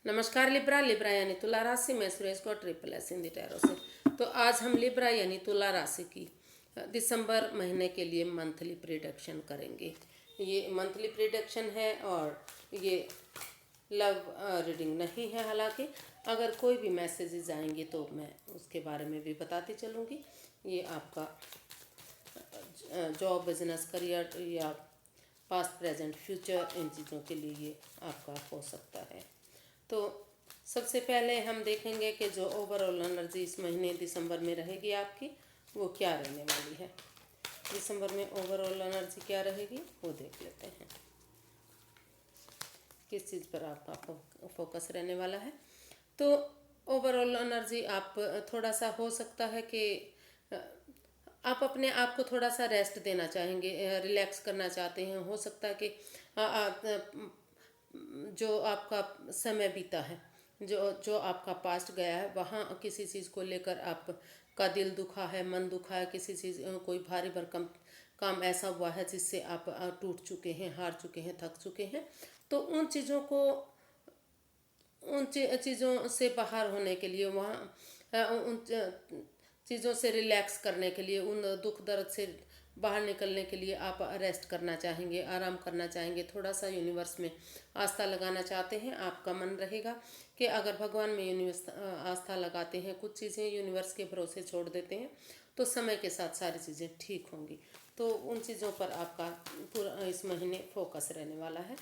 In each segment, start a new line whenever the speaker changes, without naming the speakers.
नमस्कार Libra Libra यानी तुला राशि में सुरेश को ट्रिपल एस हिंदी टैरो से। तो आज हम लिब्रा यानी तुला राशि की दिसंबर महीने के लिए मंथली प्रिडिक्शन करेंगे। ये मंथली प्रिडिक्शन है और ये लव रीडिंग नहीं है। हालांकि अगर कोई भी मैसेजेस आएंगे तो मैं उसके बारे में भी बताती चलूँगी। ये आपका जॉब, बिजनेस, करियर या पास्ट, प्रेजेंट, फ्यूचर, इन चीज़ों के लिए ये आपका हो सकता है। तो सबसे पहले हम देखेंगे कि जो ओवरऑल एनर्जी इस महीने दिसंबर में रहेगी आपकी, वो क्या रहने वाली है। दिसंबर में ओवरऑल एनर्जी क्या रहेगी वो देख लेते हैं, किस चीज़ पर आपका फोकस रहने वाला है। तो ओवरऑल एनर्जी आप थोड़ा सा हो सकता है कि आप अपने आप को थोड़ा सा रेस्ट देना चाहेंगे, रिलैक्स करना चाहते हैं। हो सकता है कि जो आपका समय बीता है, जो जो आपका पास्ट गया है, वहाँ किसी चीज़ को लेकर आपका दिल दुखा है, मन दुखा है, किसी चीज़ कोई भारी भरकम काम ऐसा हुआ है जिससे आप टूट चुके हैं, हार चुके हैं, थक चुके हैं। तो उन चीज़ों को, उन चीज़ों से बाहर होने के लिए, वहाँ उन चीज़ों से रिलैक्स करने के लिए, उन दुख दर्द से बाहर निकलने के लिए आप रेस्ट करना चाहेंगे, आराम करना चाहेंगे, थोड़ा सा यूनिवर्स में आस्था लगाना चाहते हैं। आपका मन रहेगा कि अगर भगवान में यूनिवर्स आस्था लगाते हैं, कुछ चीज़ें यूनिवर्स के भरोसे छोड़ देते हैं, तो समय के साथ सारी चीज़ें ठीक होंगी। तो उन चीज़ों पर आपका पूरा इस महीने फोकस रहने वाला है।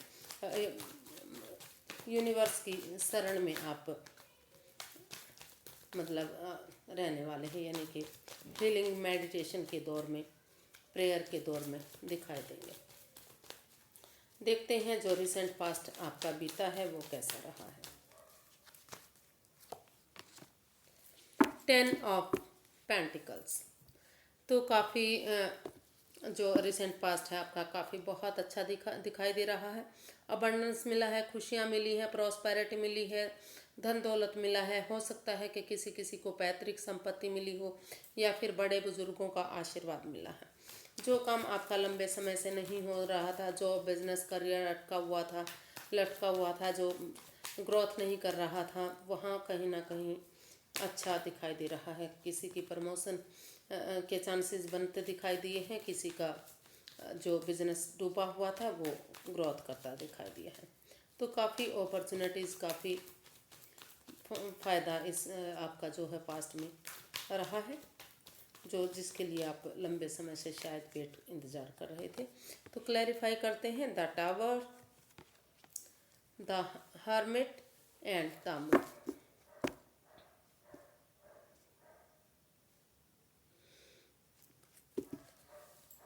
यूनिवर्स की शरण में आप रहने वाले हैं, यानी कि हीलिंग मेडिटेशन के दौर में, प्रेयर के दौर में दिखाई देंगे। देखते हैं जो रिसेंट पास्ट आपका बीता है वो कैसा रहा है। 10 ऑफ पेंटिकल्स। तो काफ़ी जो रिसेंट पास्ट है आपका काफ़ी बहुत अच्छा दिखाई दे रहा है। अबंडेंस मिला है, खुशियाँ मिली है, प्रॉस्पेरिटी मिली है, धन दौलत मिला है। हो सकता है कि किसी किसी को पैतृक संपत्ति मिली हो या फिर बड़े बुजुर्गों का आशीर्वाद मिला है। जो काम आपका लंबे समय से नहीं हो रहा था, जो बिजनेस करियर लटका हुआ था, जो ग्रोथ नहीं कर रहा था, वहाँ कहीं ना कहीं अच्छा दिखाई दे रहा है। किसी की प्रमोशन के चांसेस बनते दिखाई दिए हैं, किसी का जो बिजनेस डूबा हुआ था वो ग्रोथ करता दिखाई दिया है। तो काफ़ी अपॉर्चुनिटीज़, काफ़ी फ़ायदा इस आपका जो है पास्ट में रहा है, जो जिसके लिए आप लंबे समय से शायद वेट इंतज़ार कर रहे थे। तो क्लैरिफाई करते हैं, the tower, the hermit and the moon.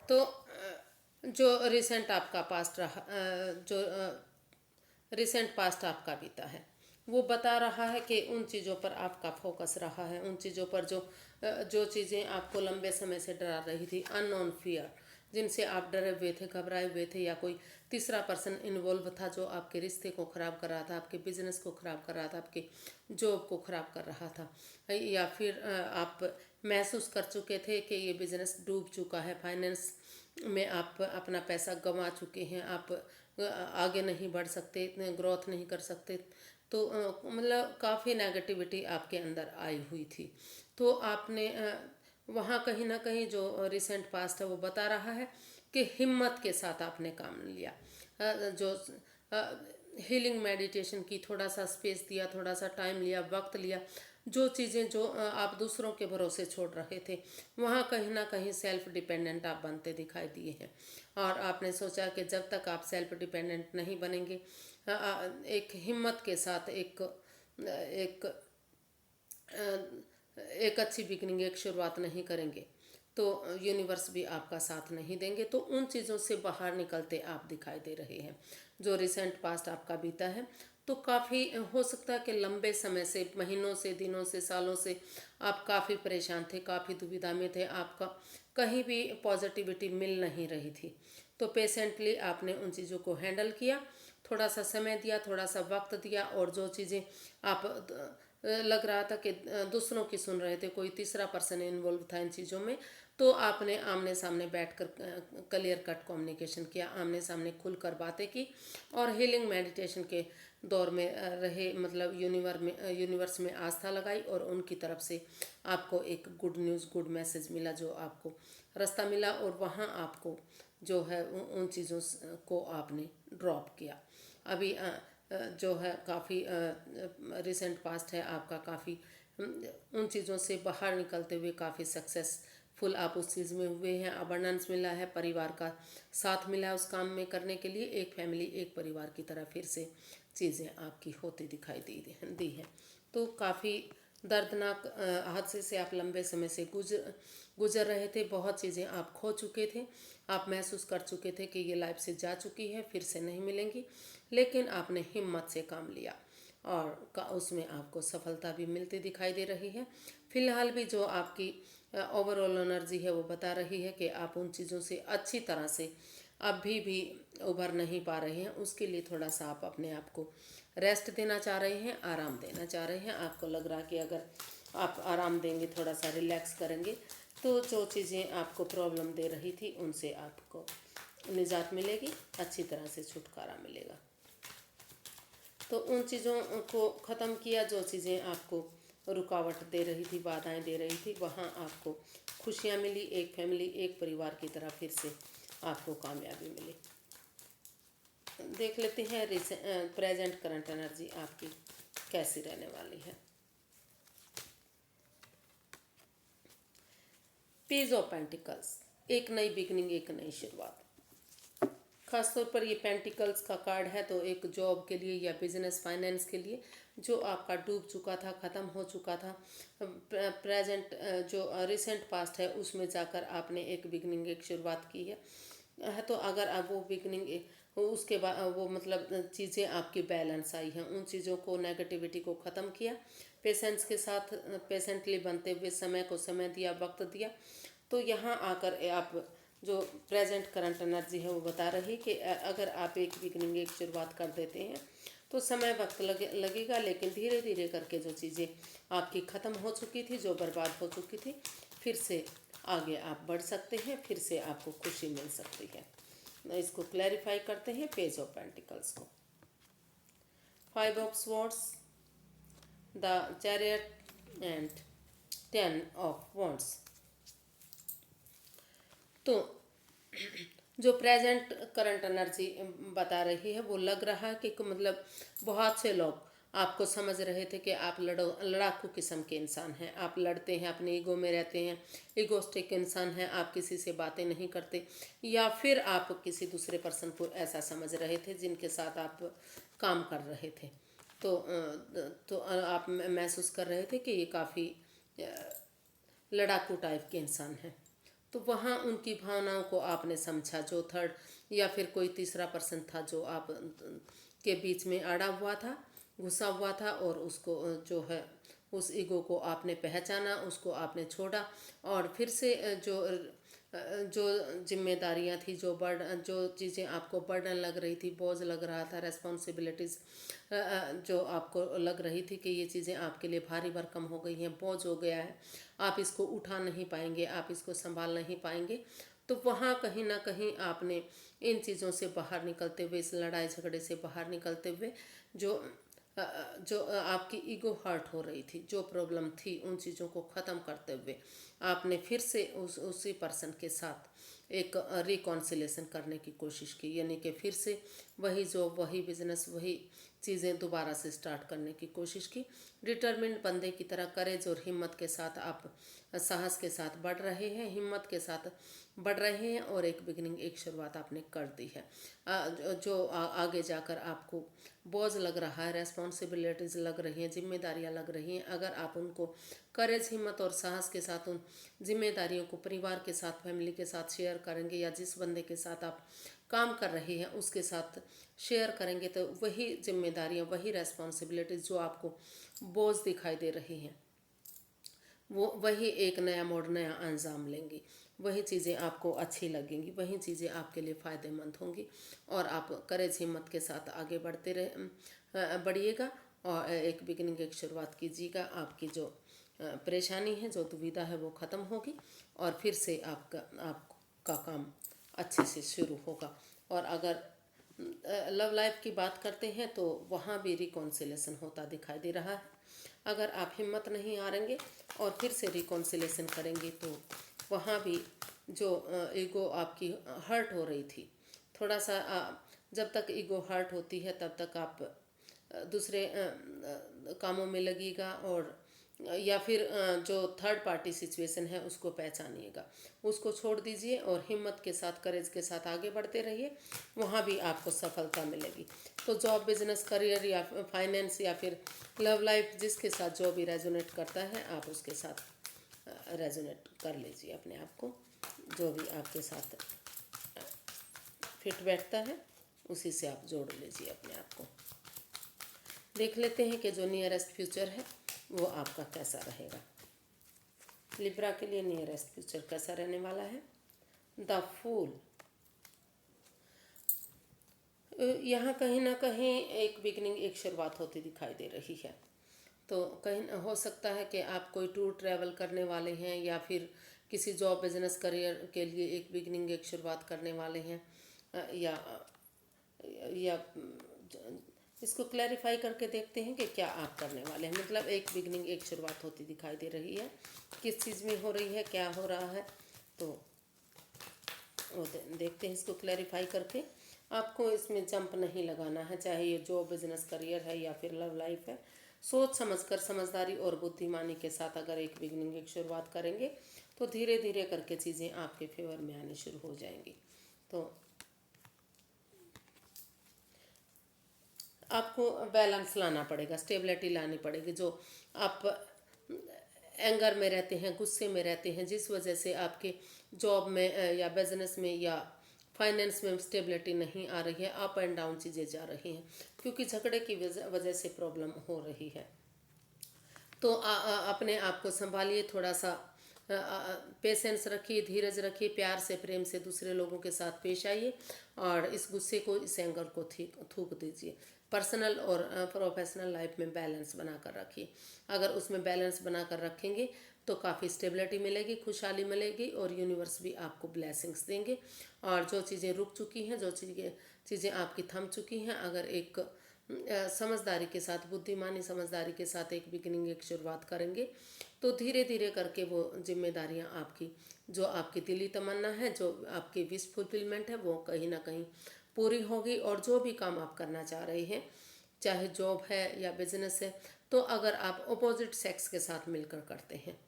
तो जो रिसेंट आपका पास्ट रहा, जो रिसेंट पास्ट आपका बीता है, वो बता रहा है कि उन चीज़ों पर आपका फोकस रहा है, उन चीज़ों पर जो चीज़ें आपको लंबे समय से डरा रही थी, अननोन फियर, जिनसे आप डरे हुए थे, घबराए हुए थे, या कोई तीसरा पर्सन इन्वॉल्व था जो आपके रिश्ते को ख़राब कर रहा था, आपके बिजनेस को ख़राब कर रहा था, आपके जॉब को ख़राब कर रहा था, या फिर आप महसूस कर चुके थे कि ये बिज़नेस डूब चुका है, फाइनेंस में आप अपना पैसा गंवा चुके हैं, आप आगे नहीं बढ़ सकते, इतने ग्रोथ नहीं कर सकते। तो काफ़ी नेगेटिविटी आपके अंदर आई हुई थी। तो आपने वहाँ कहीं ना कहीं जो रिसेंट पास्ट है वो बता रहा है कि हिम्मत के साथ आपने काम लिया, जो हीलिंग मेडिटेशन की, थोड़ा सा स्पेस दिया, थोड़ा सा टाइम लिया, वक्त लिया। जो चीज़ें जो आप दूसरों के भरोसे छोड़ रहे थे, वहाँ कहीं ना कहीं सेल्फ डिपेंडेंट आप बनते दिखाई दिए हैं। और आपने सोचा कि जब तक आप सेल्फ डिपेंडेंट नहीं बनेंगे, एक हिम्मत के साथ एक एक अच्छी बिगनिंग, एक शुरुआत नहीं करेंगे, तो यूनिवर्स भी आपका साथ नहीं देंगे। तो उन चीज़ों से बाहर निकलते आप दिखाई दे रहे हैं। जो रिसेंट पास्ट आपका बीता है, तो काफ़ी हो सकता है कि लंबे समय से, महीनों से, दिनों से, सालों से आप काफ़ी परेशान थे, काफ़ी दुविधा में थे, आपका कहीं भी पॉजिटिविटी मिल नहीं रही थी। तो पेशेंटली आपने उन चीज़ों को हैंडल किया, थोड़ा सा समय दिया, थोड़ा सा वक्त दिया, और जो चीज़ें आप लग रहा था कि दूसरों की सुन रहे थे, कोई तीसरा पर्सन इन्वॉल्व था इन चीज़ों में, तो आपने आमने सामने बैठकर क्लियर कट कम्युनिकेशन किया, आमने सामने खुलकर बातें की और हीलिंग मेडिटेशन के दौर में रहे, मतलब यूनिवर्स में आस्था लगाई और उनकी तरफ से आपको एक गुड न्यूज़, गुड मैसेज मिला, जो आपको रास्ता मिला और वहाँ आपको जो है उन चीज़ों को आपने ड्रॉप किया। अभी जो है काफ़ी रिसेंट पास्ट है आपका, काफ़ी उन चीज़ों से बाहर निकलते हुए काफ़ी सक्सेसफुल आप उस चीज़ में हुए हैं। अबंडेंस मिला है, परिवार का साथ मिला है उस काम में करने के लिए, एक फैमिली, एक परिवार की तरह फिर से चीज़ें आपकी होती दिखाई दी है। तो काफ़ी दर्दनाक हादसे से आप लंबे समय से गुजर रहे थे, बहुत चीज़ें आप खो चुके थे, आप महसूस कर चुके थे कि ये लाइफ से जा चुकी है, फिर से नहीं मिलेंगी, लेकिन आपने हिम्मत से काम लिया और उसमें आपको सफलता भी मिलती दिखाई दे रही है। फिलहाल भी जो आपकी ओवरऑल एनर्जी है वो बता रही है कि आप उन चीज़ों से अच्छी तरह से अभी भी उभर नहीं पा रहे हैं। उसके लिए थोड़ा सा आप अपने आप को रेस्ट देना चाह रहे हैं, आराम देना चाह रहे हैं। आपको लग रहा है कि अगर आप आराम देंगे, थोड़ा सा रिलैक्स करेंगे, तो जो चीज़ें आपको प्रॉब्लम दे रही थी उनसे आपको निजात मिलेगी, अच्छी तरह से छुटकारा मिलेगा। तो उन चीज़ों को ख़त्म किया, जो चीज़ें आपको रुकावट दे रही थी, बाधाएं दे रही थी, वहाँ आपको खुशियाँ मिली, एक फैमिली, एक परिवार की तरह फिर से आपको कामयाबी मिली। देख लेते हैं प्रेजेंट करंट एनर्जी आपकी कैसी रहने वाली है। पेज ऑफ पेंटिकल्स, एक नई बिगनिंग, एक नई शुरुआत। खासतौर पर ये पेंटिकल्स का कार्ड है, तो एक जॉब के लिए या बिजनेस फाइनेंस के लिए जो आपका डूब चुका था, ख़त्म हो चुका था, प्रेजेंट जो रिसेंट पास्ट है उसमें जाकर आपने एक बिगनिंग, एक शुरुआत की है। तो अगर आप वो बिगनिंग उसके बाद वो मतलब चीज़ें आपकी बैलेंस आई हैं, उन चीज़ों को, नेगेटिविटी को ख़त्म किया, पेशेंस के साथ पेशेंटली बनते हुए समय को समय दिया, वक्त दिया, तो यहाँ आकर आप जो प्रेजेंट करंट एनर्जी है वो बता रही कि अगर आप एक बिगनिंग, एक शुरुआत कर देते हैं तो समय वक्त लगेगा, लेकिन धीरे धीरे करके जो चीज़ें आपकी ख़त्म हो चुकी थी, जो बर्बाद हो चुकी थी, फिर से आगे आप बढ़ सकते हैं, फिर से आपको खुशी मिल सकती है। इसको क्लैरिफाई करते हैं पेज ऑफ पेंटिकल्स को। 5 of swords, the chariot and 10 of wands. तो जो प्रेजेंट करंट एनर्जी बता रही है वो लग रहा है कि मतलब बहुत से लोग आपको समझ रहे थे कि आप लड़ाकू किस्म के इंसान हैं, आप लड़ते हैं, अपने ईगो में रहते हैं, ईगोस्टिक इंसान हैं, आप किसी से बातें नहीं करते, या फिर आप किसी दूसरे पर्सन को ऐसा समझ रहे थे जिनके साथ आप काम कर रहे थे। तो आप महसूस कर रहे थे कि ये काफ़ी लड़ाकू टाइप के इंसान हैं। तो वहाँ उनकी भावनाओं को आपने समझा, जो थर्ड या फिर कोई तीसरा पर्सन था जो आप के बीच में अड़ा हुआ था, घुसा हुआ था, और उसको जो है उस ईगो को आपने पहचाना, उसको आपने छोड़ा, और फिर से जो जिम्मेदारियां थी, जो चीज़ें आपको बर्डन लग रही थी, बोझ लग रहा था, रेस्पॉन्सिबिलिटीज़ जो आपको लग रही थी कि ये चीज़ें आपके लिए भारी भरकम हो गई हैं, बोझ हो गया है, आप इसको उठा नहीं पाएंगे, आप इसको संभाल नहीं पाएंगे, तो वहाँ कहीं ना कहीं आपने इन चीज़ों से बाहर निकलते हुए, इस लड़ाई झगड़े से बाहर निकलते हुए, जो आपकी ईगो हर्ट हो रही थी, जो प्रॉब्लम थी, उन चीज़ों को ख़त्म करते हुए आपने फिर से उसी पर्सन के साथ एक रिकॉन्सिलेशन करने की कोशिश की, यानी कि फिर से वही जॉब, वही बिजनेस, वही चीज़ें दोबारा से स्टार्ट करने की कोशिश की। डिटर्मिन्ड बंदे की तरह करेज और हिम्मत के साथ आप साहस के साथ बढ़ रहे हैं, हिम्मत के साथ बढ़ रहे हैं, और एक बिगनिंग, एक शुरुआत आपने कर दी है। जो आगे जाकर आपको बोझ लग रहा है, रेस्पॉन्सिबिलिटीज़ लग रही हैं, जिम्मेदारियां लग रही हैं, अगर आप उनको करेज, हिम्मत और साहस के साथ उन जिम्मेदारियों को परिवार के साथ, फैमिली के साथ शेयर करेंगे, या जिस बंदे के साथ आप काम कर रहे हैं उसके साथ शेयर करेंगे, तो वही जिम्मेदारियां, वही रेस्पॉन्सिबिलिटीज़ जो आपको बोझ दिखाई दे रही हैं, वो वही एक नया मोड़, नया अंजाम लेंगी, वही चीज़ें आपको अच्छी लगेंगी, वही चीज़ें आपके लिए फ़ायदेमंद होंगी, और आप करेज, हिम्मत के साथ आगे बढ़िएगा, और एक बिगिनिंग, एक शुरुआत कीजिएगा। आपकी जो परेशानी है, जो दुविधा है वो ख़त्म होगी और फिर से आपका काम अच्छे से शुरू होगा। और अगर लव लाइफ की बात करते हैं तो वहाँ भी रिकॉन्सिलेशन होता दिखाई दे रहा है। अगर आप हिम्मत नहीं हारेंगे और फिर से रिकॉन्सिलेशन करेंगे तो वहाँ भी जो ईगो आपकी हर्ट हो रही थी, थोड़ा सा जब तक ईगो हर्ट होती है तब तक आप दूसरे कामों में लगेगा, और या फिर जो थर्ड पार्टी सिचुएशन है उसको पहचानिएगा, उसको छोड़ दीजिए और हिम्मत के साथ, करेज के साथ आगे बढ़ते रहिए, वहाँ भी आपको सफलता मिलेगी। तो जॉब, बिजनेस, करियर या फाइनेंस या फिर लव लाइफ, जिसके साथ जो भी रेजोनेट करता है आप उसके साथ रेजोनेट कर लीजिए अपने आप को, जो भी आपके साथ फिट बैठता है उसी से आप जोड़ लीजिए अपने आप को। देख लेते हैं कि जो नियरेस्ट फ्यूचर है वो आपका कैसा रहेगा। लिब्रा के लिए नियरेस्ट फ्यूचर कैसा रहने वाला है? द फूल। यहाँ कहीं ना कहीं एक बिगनिंग, एक शुरुआत होती दिखाई दे रही है। तो कहीं हो सकता है कि आप कोई टूर ट्रैवल करने वाले हैं या फिर किसी जॉब, बिजनेस, करियर के लिए एक बिगनिंग, एक शुरुआत करने वाले हैं, या इसको क्लैरिफाई करके देखते हैं कि क्या आप करने वाले हैं। मतलब एक बिगनिंग, एक शुरुआत होती दिखाई दे रही है, किस चीज़ में हो रही है, क्या हो रहा है, तो वो देखते हैं इसको क्लैरिफाई करके। आपको इसमें जंप नहीं लगाना है, चाहे ये जॉब, बिजनेस, करियर है या फिर लव लाइफ है। सोच समझकर, समझदारी और बुद्धिमानी के साथ अगर एक बिगनिंग, एक शुरुआत करेंगे तो धीरे धीरे करके चीज़ें आपके फेवर में आनी शुरू हो जाएंगी। तो आपको बैलेंस लाना पड़ेगा, स्टेबिलिटी लानी पड़ेगी। जो आप एंगर में रहते हैं, गुस्से में रहते हैं, जिस वजह से आपके जॉब में या बिजनेस में या फाइनेंस में स्टेबिलिटी नहीं आ रही है, अप एंड डाउन चीज़ें जा रही हैं क्योंकि झगड़े की वजह से प्रॉब्लम हो रही है। तो अपने आप को संभालिए, थोड़ा सा पेशेंस रखिए, धीरज रखिए, प्यार से, प्रेम से दूसरे लोगों के साथ पेश आइए और इस गुस्से को, इस एंगर को थूक दीजिए। पर्सनल और प्रोफेशनल लाइफ में बैलेंस बनाकर रखिए। अगर उसमें बैलेंस बनाकर रखेंगे तो काफ़ी स्टेबिलिटी मिलेगी, खुशहाली मिलेगी और यूनिवर्स भी आपको ब्लेसिंग्स देंगे। और जो चीज़ें रुक चुकी हैं, जो चीज़ें आपकी थम चुकी हैं, अगर एक समझदारी के साथ, बुद्धिमानी समझदारी के साथ एक बिगिनिंग, एक शुरुआत करेंगे तो धीरे धीरे करके वो जिम्मेदारियां आपकी, जो आपकी दिली तमन्ना है, जो आपकी विश फुलफिलमेंट है, वो कहीं ना कहीं पूरी होगी। और जो भी काम आप करना चाह रहे हैं, चाहे जॉब है या बिजनेस है, तो अगर आप अपोजिट सेक्स के साथ मिलकर करते हैं,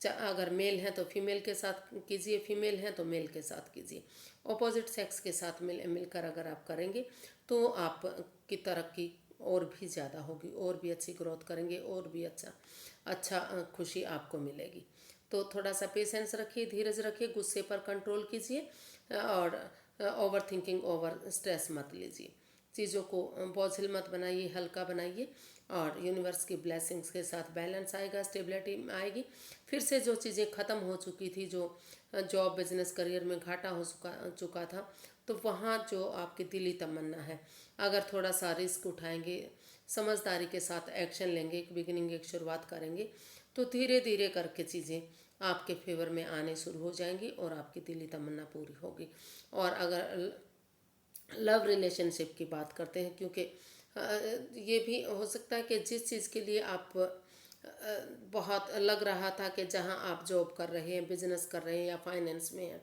अगर मेल है तो फीमेल के साथ कीजिए, फीमेल है तो मेल के साथ कीजिए, अपोजिट सेक्स के साथ मिलकर अगर आप करेंगे तो आपकी तरक्की और भी ज़्यादा होगी, और भी अच्छी ग्रोथ करेंगे, और भी अच्छा खुशी आपको मिलेगी। तो थोड़ा सा पेशेंस रखिए, धीरज रखिए, गुस्से पर कंट्रोल कीजिए और ओवर थिंकिंग, ओवर स्ट्रेस मत लीजिए। चीज़ों को बोझिल मत बनाइए, हल्का बनाइए और यूनिवर्स की ब्लेसिंग्स के साथ बैलेंस आएगा, स्टेबिलिटी आएगी। फिर से जो चीज़ें ख़त्म हो चुकी थी, जो जॉब, बिजनेस, करियर में घाटा हो चुका था, तो वहाँ जो आपकी दिली तमन्ना है, अगर थोड़ा सा रिस्क उठाएंगे, समझदारी के साथ एक्शन लेंगे, एक बिगिनिंग, एक शुरुआत करेंगे, तो धीरे धीरे करके चीज़ें आपके फेवर में आने शुरू हो जाएंगी और आपकी दिली तमन्ना पूरी होगी। और अगर लव रिलेशनशिप की बात करते हैं, क्योंकि ये भी हो सकता है कि जिस चीज़ के लिए आप बहुत लग रहा था कि जहां आप जॉब कर रहे हैं, बिजनेस कर रहे हैं या फाइनेंस में हैं,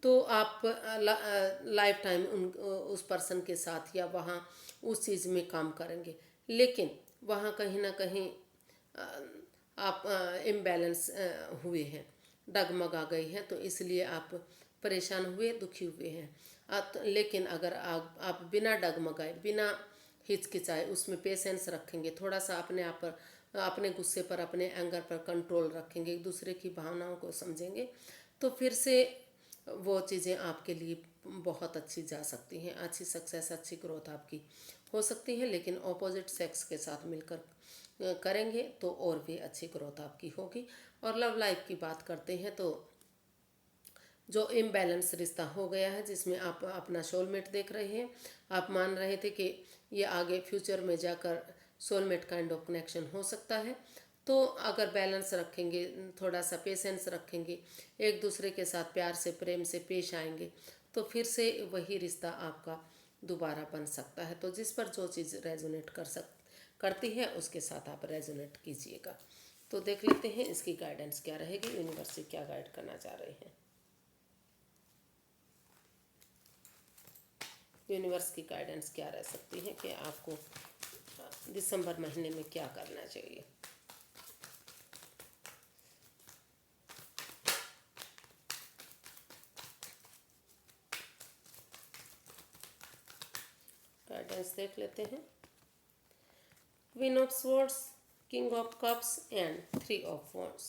तो आप लाइफ टाइम उस पर्सन के साथ या वहाँ उस चीज़ में काम करेंगे, लेकिन वहाँ कहीं ना कहीं आप इम्बैलेंस हुए हैं, डगमगा गई हैं, तो इसलिए आप परेशान हुए, दुखी हुए हैं। लेकिन अगर आप बिना डगमगाए, बिना हिचकिचाए उसमें पेशेंस रखेंगे, थोड़ा सा अपने आप पर, अपने गुस्से पर, अपने एंगर पर कंट्रोल रखेंगे, एक दूसरे की भावनाओं को समझेंगे, तो फिर से वो चीज़ें आपके लिए बहुत अच्छी जा सकती हैं, अच्छी सक्सेस, अच्छी ग्रोथ आपकी हो सकती है। लेकिन ऑपोजिट सेक्स के साथ मिलकर करेंगे तो और भी अच्छी ग्रोथ आपकी होगी। और लव लाइफ की बात करते हैं तो जो इम्बैलेंस रिश्ता हो गया है, जिसमें आप अपना सोलमेट देख रहे हैं, आप मान रहे थे कि ये आगे फ्यूचर में जाकर सोलमेट काइंड ऑफ कनेक्शन हो सकता है, तो अगर बैलेंस रखेंगे, थोड़ा सा पेशेंस रखेंगे, एक दूसरे के साथ प्यार से प्रेम से पेश आएंगे, तो फिर से वही रिश्ता आपका दोबारा बन सकता है। तो जिस पर जो चीज़ रेजोनेट करती है उसके साथ आप रेजोनेट कीजिएगा। तो देख लेते हैं इसकी गाइडेंस क्या रहेगी, यूनिवर्स से क्या गाइड करना चाह रहे हैं। यूनिवर्स की गाइडेंस क्या रह सकती है कि आपको दिसंबर महीने में क्या करना चाहिए। गाइडेंस देख लेते हैं। Queen of swords, king of cups and 3 of wands.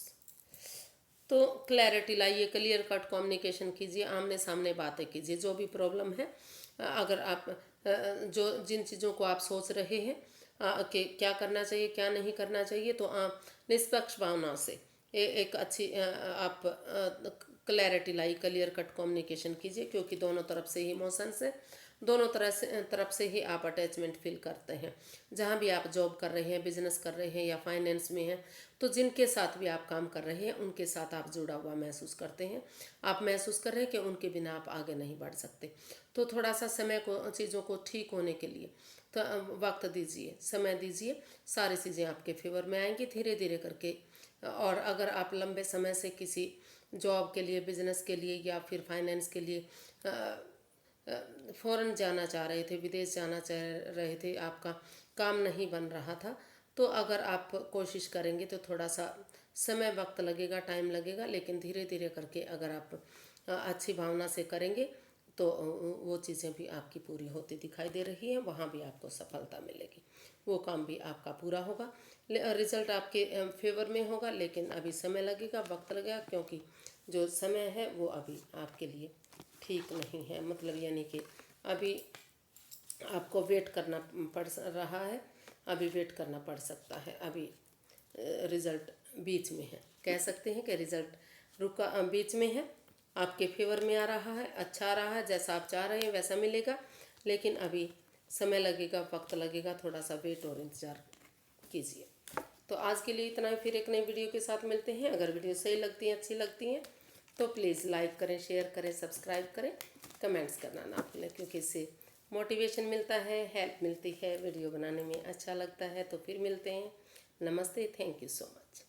तो क्लैरिटी लाइए, क्लियर कट कम्युनिकेशन कीजिए, आमने सामने बातें कीजिए। जो भी प्रॉब्लम है, अगर आप जो जिन चीज़ों को आप सोच रहे हैं कि क्या करना चाहिए क्या नहीं करना चाहिए, तो आप निष्पक्ष भावना से एक अच्छी आप क्लैरिटी लाई, क्लियर कट कम्युनिकेशन कीजिए, क्योंकि दोनों तरफ से ही इमोशंस है, दोनों तरफ से ही आप अटैचमेंट फील करते हैं। जहाँ भी आप जॉब कर रहे हैं, बिजनेस कर रहे हैं या फाइनेंस में हैं, तो जिनके साथ भी आप काम कर रहे हैं उनके साथ आप जुड़ा हुआ महसूस करते हैं। आप महसूस कर रहे हैं कि उनके बिना आप आगे नहीं बढ़ सकते। तो थोड़ा सा समय को, चीज़ों को ठीक होने के लिए तो वक्त दीजिए, समय दीजिए, सारी चीज़ें आपके फेवर में आएंगी धीरे धीरे करके। और अगर आप लंबे समय से किसी जॉब के लिए, बिजनेस के लिए या फिर फाइनेंस के लिए फॉरेन जाना चाह रहे थे, विदेश जाना चाह रहे थे, आपका काम नहीं बन रहा था, तो अगर आप कोशिश करेंगे तो थोड़ा सा समय, वक्त लगेगा, टाइम लगेगा, लेकिन धीरे धीरे करके अगर आप अच्छी भावना से करेंगे तो वो चीज़ें भी आपकी पूरी होती दिखाई दे रही हैं। वहाँ भी आपको सफलता मिलेगी, वो काम भी आपका पूरा होगा, रिजल्ट आपके फेवर में होगा, लेकिन अभी समय लगेगा, वक्त लगेगा, क्योंकि जो समय है वो अभी आपके लिए ठीक नहीं है। मतलब यानी कि अभी आपको वेट करना पड़ रहा है, अभी वेट करना पड़ सकता है। अभी रिज़ल्ट बीच में है, कह सकते हैं कि रिज़ल्ट रुका बीच में है, आपके फेवर में आ रहा है, अच्छा आ रहा है, जैसा आप चाह रहे हैं वैसा मिलेगा, लेकिन अभी समय लगेगा, वक्त लगेगा, थोड़ा सा वेट और इंतज़ार कीजिए। तो आज के लिए इतना ही, फिर एक नई वीडियो के साथ मिलते हैं। अगर वीडियो सही लगती है, अच्छी लगती हैं, तो प्लीज़ लाइक करें, शेयर करें, सब्सक्राइब करें, कमेंट्स करना ना भूलें, क्योंकि इससे मोटिवेशन मिलता है, हेल्प मिलती है, वीडियो बनाने में अच्छा लगता है। तो फिर मिलते हैं। नमस्ते, थैंक यू सो मच।